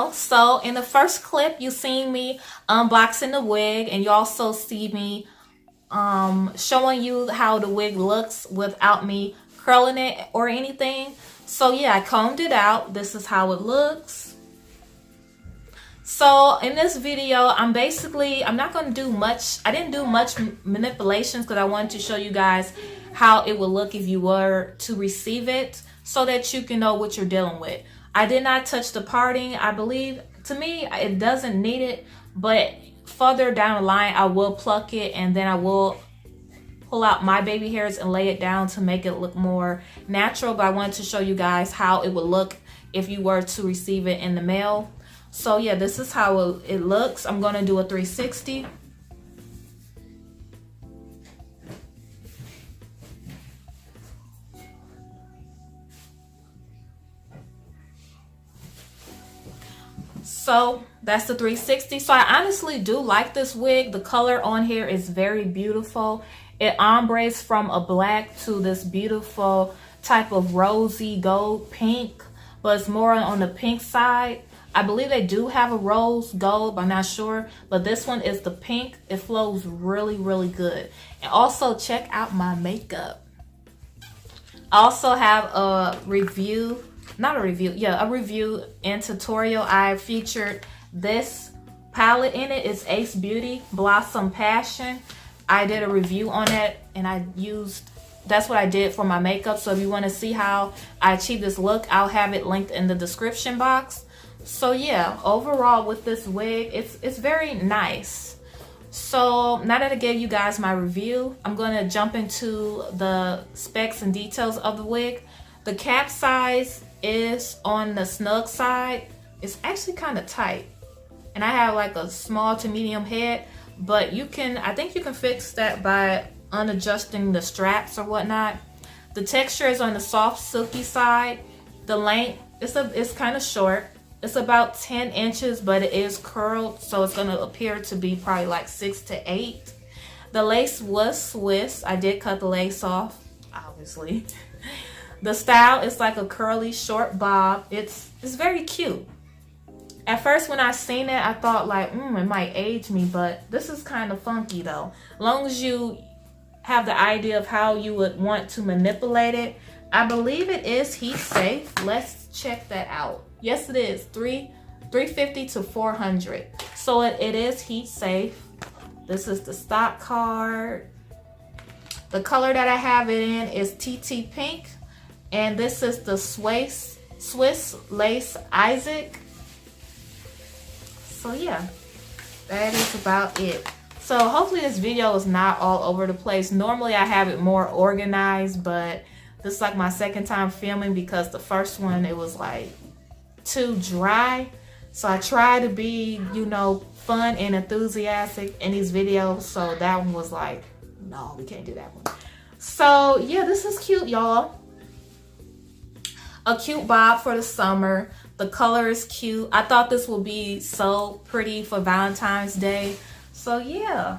y'all. So in the first clip, you seen me unboxing the wig, and you also see me showing you how the wig looks without me curling it or anything. So yeah, I combed it out. This is how it looks. So in this video, I'm not going to do much. I didn't do much manipulations because I wanted to show you guys how it would look if you were to receive it, so that you can know what you're dealing with. I did not touch the parting. I believe, to me, it doesn't need it, but further down the line, I will pluck it, and then I will pull out my baby hairs and lay it down to make it look more natural. But I wanted to show you guys how it would look if you were to receive it in the mail. So yeah, this is how it looks. I'm going to do a 360. So that's the 360. So I honestly do like this wig. The color on here is very beautiful. It ombres from a black to this beautiful type of rosy gold pink, but it's more on the pink side. I believe they do have a rose gold, but I'm not sure. But this one is the pink. It flows really, really good. And also check out my makeup. I also have a review, a review and tutorial. I featured this palette in it. It's Ace Beauty Blossom Passion. I did a review on it, and that's what I did for my makeup. So if you want to see how I achieved this look, I'll have it linked in the description box. So yeah, overall with this wig, it's very nice. So now that I gave you guys my review, I'm going to jump into the specs and details of the wig. The cap size is on the snug side. It's actually kind of tight, and I have like a small to medium head, but I think you can fix that by unadjusting the straps or whatnot. The texture is on the soft silky side. The length, it's kind of short. It's about 10 inches, but it is curled, so it's going to appear to be probably like 6 to 8. The lace was Swiss. I did cut the lace off, obviously. The style is like a curly short bob. It's very cute. At first when I seen it, I thought like, it might age me, but this is kind of funky though. As long as you have the idea of how you would want to manipulate it. I believe it is heat safe. Let's check that out. Yes, it is 350 to 400. So it is heat safe. This is the stock card. The color that I have it in is TT Pink. And this is the Swiss Lace Issac. So yeah, that is about it. So hopefully this video is not all over the place. Normally I have it more organized, but this is like my second time filming because the first one, it was like too dry. So I try to be, fun and enthusiastic in these videos. So that one was like, no, we can't do that one. So yeah, this is cute, y'all. A cute bob for the summer. The color is cute. I thought this would be so pretty for Valentine's Day. So yeah,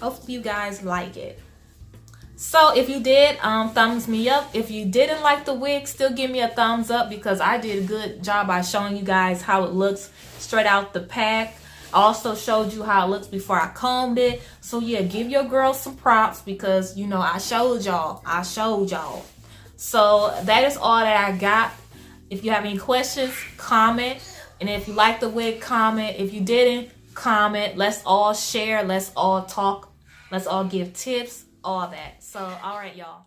hopefully you guys like it. So if you did, thumbs me up. If you didn't like the wig, still give me a thumbs up because I did a good job by showing you guys how it looks straight out the pack. I also showed you how it looks before I combed it. So yeah, give your girl some props because, I showed y'all. So that is all that I got. If you have any questions, comment. And if you like the wig, comment. If you didn't, comment. Let's all share. Let's all talk. Let's all give tips. All that. So, all right, y'all.